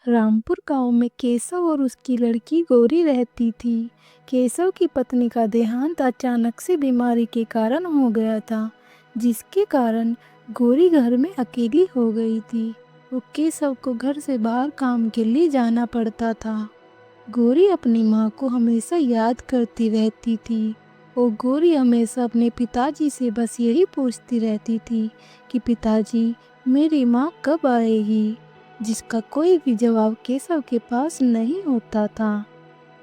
रामपुर गांव में केशव और उसकी लड़की गौरी रहती थी। केशव की पत्नी का देहांत अचानक से बीमारी के कारण हो गया था, जिसके कारण गौरी घर में अकेली हो गई थी। वो केशव को घर से बाहर काम के लिए जाना पड़ता था। गौरी अपनी माँ को हमेशा याद करती रहती थी और गौरी हमेशा अपने पिताजी से बस यही पूछती रहती थी कि पिताजी, मेरी माँ कब आएगी, जिसका कोई भी जवाब केशव के पास नहीं होता था।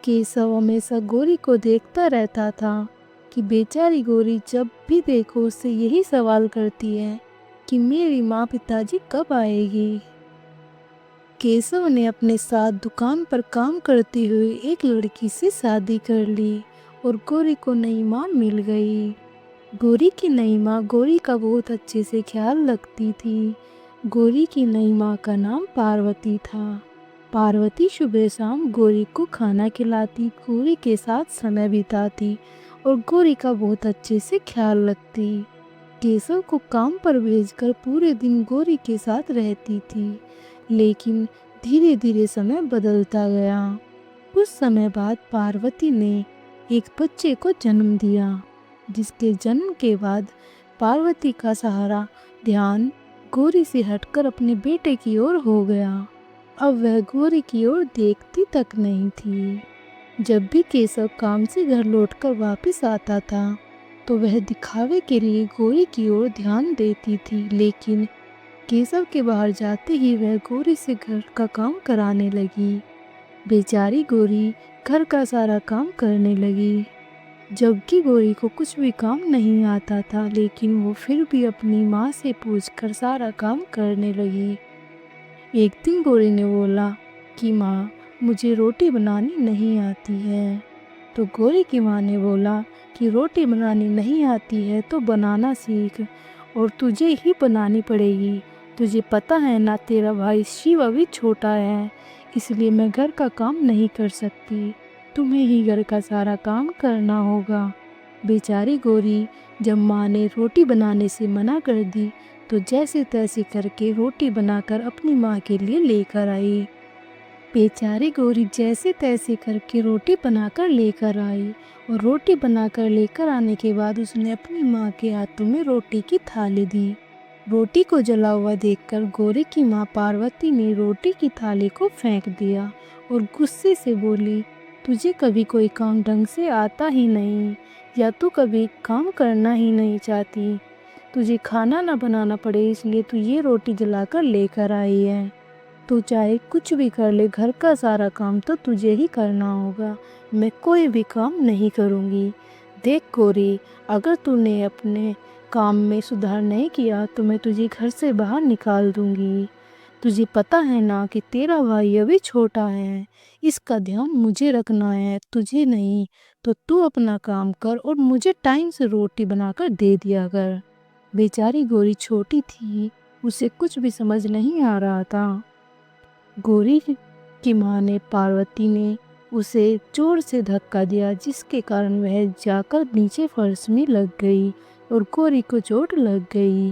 केशव हमेशा गौरी को देखता रहता था कि बेचारी गौरी जब भी देखो उससे यही सवाल करती है कि मेरी माँ पिताजी कब आएगी। केशव ने अपने साथ दुकान पर काम करती हुई एक लड़की से शादी कर ली और गौरी को नई माँ मिल गई। गौरी की नई माँ गौरी का बहुत अच्छे से ख्याल रखती थी। गौरी की नई माँ का नाम पार्वती था। पार्वती सुबह शाम गौरी को खाना खिलाती, गौरी के साथ समय बिताती और गौरी का बहुत अच्छे से ख्याल रखती। केशव को काम पर भेजकर पूरे दिन गौरी के साथ रहती थी, लेकिन धीरे धीरे समय बदलता गया। कुछ समय बाद पार्वती ने एक बच्चे को जन्म दिया, जिसके जन्म के बाद पार्वती का सारा ध्यान गौरी से हटकर अपने बेटे की ओर हो गया। अब वह गौरी की ओर देखती तक नहीं थी। जब भी केशव काम से घर लौटकर वापस आता था तो वह दिखावे के लिए गौरी की ओर ध्यान देती थी, लेकिन केशव के बाहर जाते ही वह गौरी से घर का काम कराने लगी। बेचारी गौरी घर का सारा काम करने लगी, जबकि गौरी को कुछ भी काम नहीं आता था, लेकिन वो फिर भी अपनी माँ से पूछकर सारा काम करने लगी। एक दिन गौरी ने बोला कि माँ, मुझे रोटी बनानी नहीं आती है। तो गौरी की माँ ने बोला कि रोटी बनानी नहीं आती है तो बनाना सीख, और तुझे ही बनानी पड़ेगी। तुझे पता है ना, तेरा भाई शिव अभी छोटा है, इसलिए मैं घर का काम नहीं कर सकती। तुम्हें ही घर का सारा काम करना होगा। बेचारी गौरी जब माँ ने रोटी बनाने से मना कर दी तो जैसे तैसे करके रोटी बनाकर अपनी माँ के लिए लेकर आई। बेचारी गौरी जैसे तैसे करके रोटी बनाकर लेकर आई और रोटी बनाकर लेकर आने के बाद उसने अपनी माँ के हाथों में रोटी की थाली दी। रोटी को जला हुआ देखकर गौरी की माँ पार्वती ने रोटी की थाली को फेंक दिया और गुस्से से बोली, तुझे कभी कोई काम ढंग से आता ही नहीं, या तू कभी काम करना ही नहीं चाहती। तुझे खाना ना बनाना पड़े इसलिए तू ये रोटी जलाकर लेकर आई है। तू चाहे कुछ भी कर ले, घर का सारा काम तो तुझे ही करना होगा। मैं कोई भी काम नहीं करूँगी। देख गौरी, अगर तूने अपने काम में सुधार नहीं किया तो मैं तुझे घर से बाहर निकाल दूँगी। तुझे पता है ना कि तेरा भाई अभी छोटा है, इसका ध्यान मुझे रखना है, तुझे नहीं। तो तू अपना काम कर और मुझे टाइम से रोटी बनाकर दे दिया कर। बेचारी गौरी छोटी थी, उसे कुछ भी समझ नहीं आ रहा था। गौरी की माँ ने पार्वती ने उसे जोर से धक्का दिया, जिसके कारण वह जाकर नीचे फर्श में लग गई और गौरी को चोट लग गई।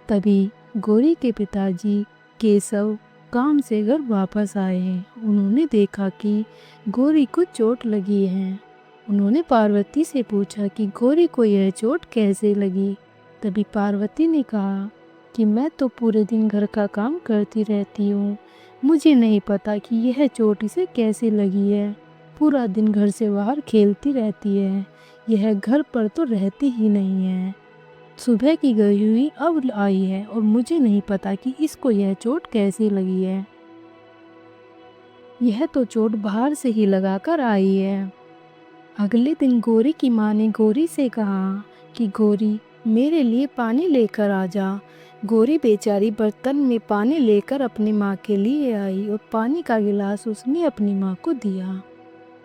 तभी गौरी के पिताजी केशव काम से घर वापस आए हैं। उन्होंने देखा कि गौरी को चोट लगी है। उन्होंने पार्वती से पूछा कि गौरी को यह चोट कैसे लगी। तभी पार्वती ने कहा कि मैं तो पूरे दिन घर का काम करती रहती हूँ, मुझे नहीं पता कि यह चोट इसे कैसे लगी है। पूरा दिन घर से बाहर खेलती रहती है, यह घर पर तो रहती ही नहीं है। सुबह की गई हुई अब आई है और मुझे नहीं पता कि इसको यह चोट कैसे लगी है। यह तो चोट बाहर से ही लगाकर आई है। अगले दिन गौरी की माँ ने गौरी से कहा कि गौरी, मेरे लिए पानी लेकर आ जा। गौरी बेचारी बर्तन में पानी लेकर अपनी माँ के लिए आई और पानी का गिलास उसने अपनी माँ को दिया।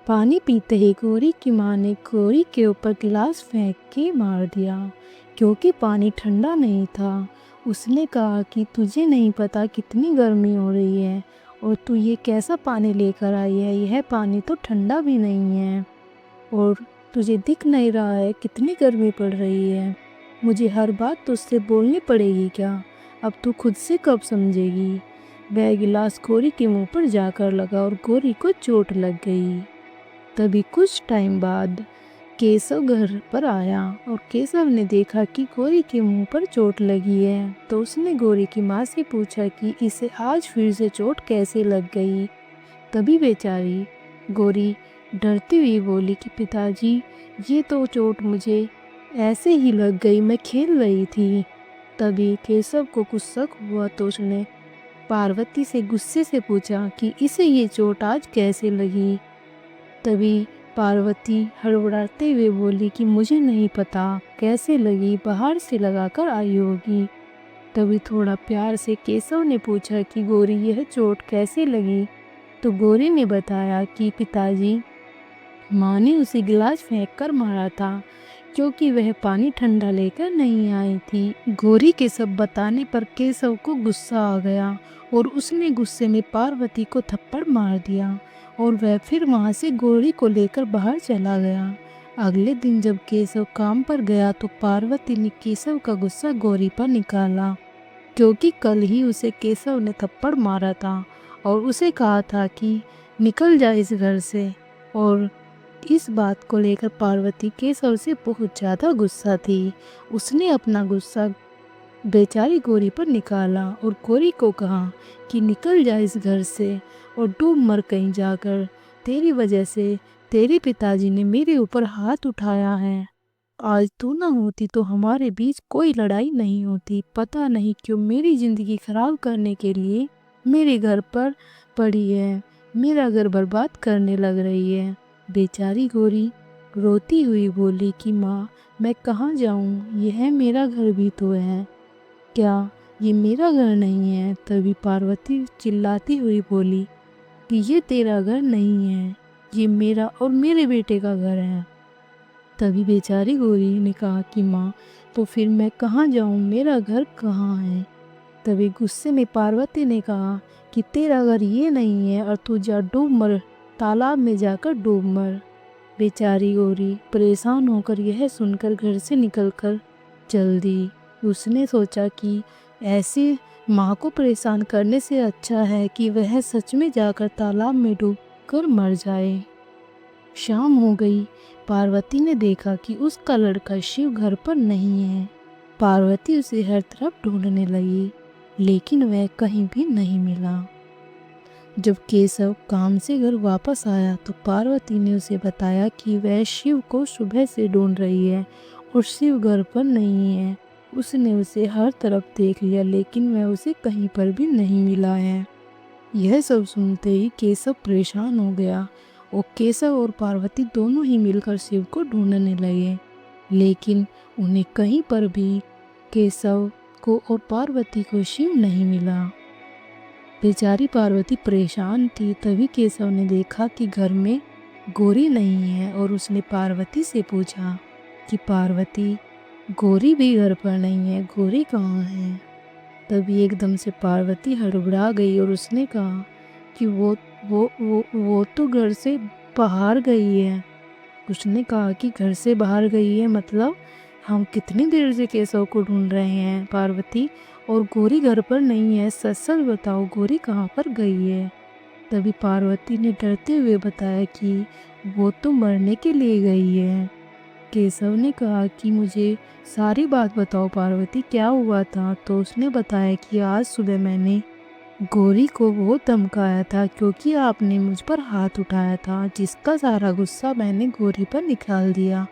पानी पीते ही गौरी की माँ ने गौरी के ऊपर गिलास फेंक के मार दिया, क्योंकि पानी ठंडा नहीं था। उसने कहा कि तुझे नहीं पता कितनी गर्मी हो रही है और तू ये कैसा पानी लेकर आई है, यह पानी तो ठंडा भी नहीं है, और तुझे दिख नहीं रहा है कितनी गर्मी पड़ रही है। मुझे हर बात तुझसे बोलनी पड़ेगी क्या? अब तू खुद से कब समझेगी? वह गिलास गौरी के मुंह पर जाकर लगा और गौरी को चोट लग गई। तभी कुछ टाइम बाद केशव घर पर आया और केशव ने देखा कि गौरी के मुंह पर चोट लगी है। तो उसने गौरी की माँ से पूछा कि इसे आज फिर से चोट कैसे लग गई। तभी बेचारी गौरी डरती हुई बोली कि पिताजी, ये तो चोट मुझे ऐसे ही लग गई, मैं खेल रही थी। तभी केशव को कुछ शक हुआ तो उसने पार्वती से गुस्से से पूछा कि इसे ये चोट आज कैसे लगी। तभी पार्वती हड़बड़ाते हुए बोली कि मुझे नहीं पता कैसे लगी, बाहर से लगाकर आई होगी। तभी थोड़ा प्यार से केशव ने पूछा कि गौरी, यह चोट कैसे लगी। तो गौरी ने बताया कि पिताजी, माँ ने उसे गिलास फेंक कर मारा था क्योंकि वह पानी ठंडा लेकर नहीं आई थी। गौरी के सब बताने पर केशव को गुस्सा आ गया और उसने गुस्से में पार्वती को थप्पड़ मार दिया और वह फिर वहाँ से गौरी को लेकर बाहर चला गया। अगले दिन जब केशव काम पर गया तो पार्वती ने केशव का गुस्सा गौरी पर निकाला क्योंकि कल ही उसे केशव ने थप्पड़ मारा था और उसे कहा था कि निकल जा इस घर से। और इस बात को लेकर पार्वती केशव से बहुत ज़्यादा गुस्सा थी। उसने अपना गुस्सा बेचारी गौरी पर निकाला और गौरी को कहा कि निकल जा इस घर से और डूब मर कहीं जाकर। तेरी वजह से तेरे पिताजी ने मेरे ऊपर हाथ उठाया है। आज तू ना होती तो हमारे बीच कोई लड़ाई नहीं होती। पता नहीं क्यों मेरी ज़िंदगी खराब करने के लिए मेरे घर पर पड़ी है, मेरा घर बर्बाद करने लग रही है। बेचारी गौरी रोती हुई बोली कि माँ, मैं कहाँ जाऊँ, यह मेरा घर भी तो है, क्या ये मेरा घर नहीं है। तभी पार्वती चिल्लाती हुई बोली कि ये तेरा घर नहीं है, ये मेरा और मेरे बेटे का घर है। तभी बेचारी गौरी ने कहा कि माँ, तो फिर मैं कहाँ जाऊँ, मेरा घर कहाँ है। तभी गुस्से में पार्वती ने कहा कि तेरा घर ये नहीं है और तू जा डूब मर, तालाब में जाकर डूब मर। बेचारी गौरी परेशान होकर यह सुनकर घर से निकलकर चल दी। उसने सोचा कि ऐसे माँ को परेशान करने से अच्छा है कि वह सच में जाकर तालाब में डूब कर मर जाए। शाम हो गई। पार्वती ने देखा कि उसका लड़का शिव घर पर नहीं है। पार्वती उसे हर तरफ ढूंढने लगी लेकिन वह कहीं भी नहीं मिला। जब केशव काम से घर वापस आया तो पार्वती ने उसे बताया कि वह शिव को सुबह से ढूंढ रही है और शिव घर पर नहीं है। उसने उसे हर तरफ देख लिया लेकिन वह उसे कहीं पर भी नहीं मिला है। यह सब सुनते ही केशव परेशान हो गया और केशव और पार्वती दोनों ही मिलकर शिव को ढूंढने लगे लेकिन उन्हें कहीं पर भी केशव को और पार्वती को शिव नहीं मिला। बेचारी पार्वती परेशान थी। तभी केशव ने देखा कि घर में गौरी नहीं है और उसने पार्वती से पूछा कि पार्वती, गौरी भी घर पर नहीं है, गौरी कहाँ है। तभी एकदम से पार्वती हड़बड़ा गई और उसने कहा कि वो तो घर से बाहर गई है। उसने कहा कि घर से बाहर गई है मतलब हम कितनी देर से केशव को ढूंढ रहे हैं पार्वती, और गौरी घर पर नहीं है, सच सच बताओ गौरी कहाँ पर गई है। तभी पार्वती ने डरते हुए बताया कि वो तो मरने के लिए गई है। केशव ने कहा कि मुझे सारी बात बताओ पार्वती, क्या हुआ था। तो उसने बताया कि आज सुबह मैंने गौरी को वो धमकाया था क्योंकि आपने मुझ पर हाथ उठाया था, जिसका सारा गुस्सा मैंने गौरी पर निकाल दिया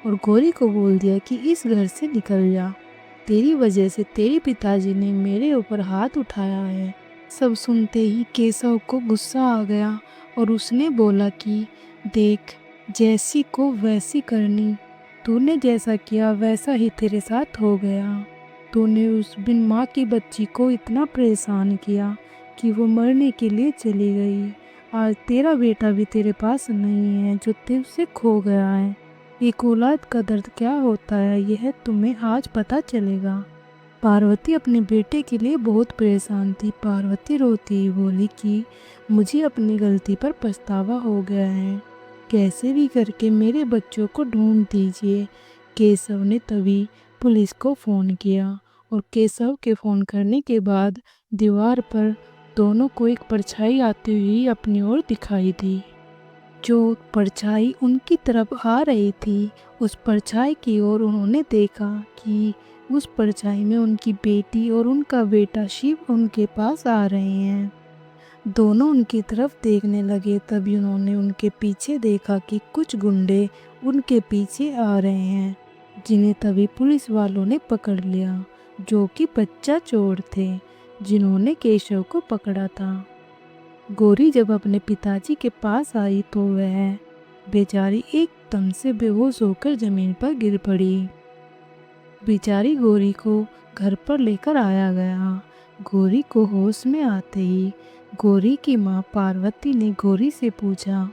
और गौरी को बोल दिया कि इस घर से निकल जा, तेरी वजह से तेरे पिताजी ने मेरे ऊपर हाथ उठाया है। सब सुनते ही केशव को गुस्सा आ गया और उसने बोला कि देख, जैसी को वैसी करनी, तूने जैसा किया वैसा ही तेरे साथ हो गया। तूने उस बिन माँ की बच्ची को इतना परेशान किया कि वो मरने के लिए चली गई। आज तेरा बेटा भी तेरे पास नहीं है जो तुझसे खो गया है। एक औलाद का दर्द क्या होता है यह तुम्हें आज पता चलेगा। पार्वती अपने बेटे के लिए बहुत परेशान थी। पार्वती रोती बोली कि मुझे अपनी गलती पर पछतावा हो गया है, कैसे भी करके मेरे बच्चों को ढूंढ दीजिए। केशव ने तभी पुलिस को फ़ोन किया और केशव के फ़ोन करने के बाद दीवार पर दोनों को एक परछाई आती हुई अपनी ओर दिखाई दी। जो परछाई उनकी तरफ आ रही थी, उस परछाई की ओर उन्होंने देखा कि उस परछाई में उनकी बेटी और उनका बेटा शिव उनके पास आ रहे हैं। दोनों उनकी तरफ देखने लगे। तभी उन्होंने उनके पीछे देखा कि कुछ गुंडे उनके पीछे आ रहे हैं, जिन्हें तभी पुलिस वालों ने पकड़ लिया, जो कि बच्चा चोर थे जिन्होंने केशव को पकड़ा था। गौरी जब अपने पिताजी के पास आई तो वह बेचारी एकदम से बेहोश होकर जमीन पर गिर पड़ी। बेचारी गौरी को घर पर लेकर आया गया। गौरी को होश में आते ही गौरी की माँ पार्वती ने गौरी से पूछा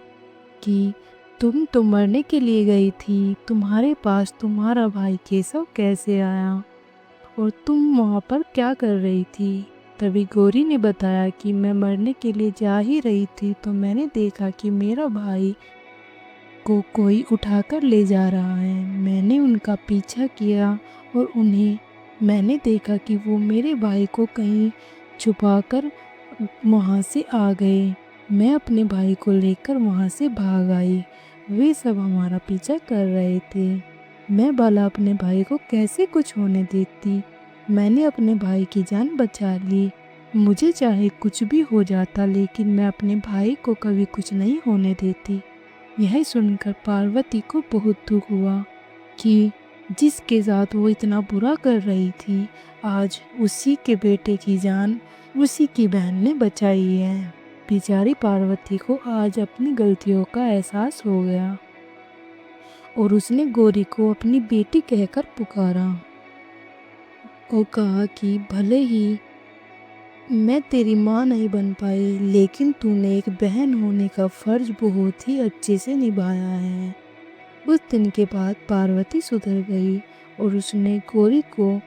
कि तुम तो मरने के लिए गई थी, तुम्हारे पास तुम्हारा भाई केशव कैसे आया और तुम वहाँ पर क्या कर रही थी? तभी गौरी ने बताया कि मैं मरने के लिए जा ही रही थी तो मैंने देखा कि मेरा भाई को कोई उठाकर ले जा रहा है। मैंने उनका पीछा किया और मैंने देखा कि वो मेरे भाई को कहीं छुपाकर वहाँ से आ गए। मैं अपने भाई को लेकर वहाँ से भाग आई। वे सब हमारा पीछा कर रहे थे। मैं भला अपने भाई को कैसे कुछ होने देती? मैंने अपने भाई की जान बचा ली। मुझे चाहे कुछ भी हो जाता, लेकिन मैं अपने भाई को कभी कुछ नहीं होने देती। यह सुनकर पार्वती को बहुत दुख हुआ कि जिसके साथ वो इतना बुरा कर रही थी, आज उसी के बेटे की जान उसी की बहन ने बचाई है। बेचारी पार्वती को आज अपनी गलतियों का एहसास हो गया और उसने गौरी को अपनी बेटी कहकर पुकारा और कहा कि भले ही मैं तेरी माँ नहीं बन पाई, लेकिन तूने एक बहन होने का फर्ज बहुत ही अच्छे से निभाया है। उस दिन के बाद पार्वती सुधर गई और उसने गौरी को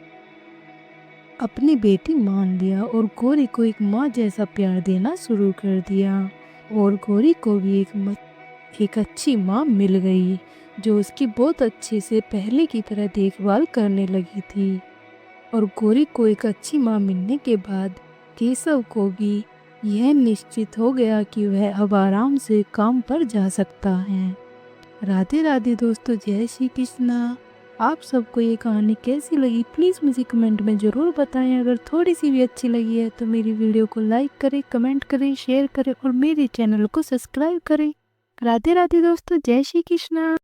अपनी बेटी मान लिया और गौरी को एक माँ जैसा प्यार देना शुरू कर दिया। और गौरी को भी एक अच्छी माँ मिल गई, जो उसकी बहुत अच्छे से पहले की तरह देखभाल करने लगी थी। और गौरी को एक अच्छी माँ मिलने के बाद केशव को भी यह निश्चित हो गया कि वह अब आराम से काम पर जा सकता है। राधे राधे दोस्तों, जय श्री कृष्णा। आप सबको ये कहानी कैसी लगी प्लीज़ मुझे कमेंट में ज़रूर बताएं। अगर थोड़ी सी भी अच्छी लगी है तो मेरी वीडियो को लाइक करें, कमेंट करें, शेयर करें और मेरे चैनल को सब्सक्राइब करें। राधे राधे दोस्तों, जय श्री कृष्णा।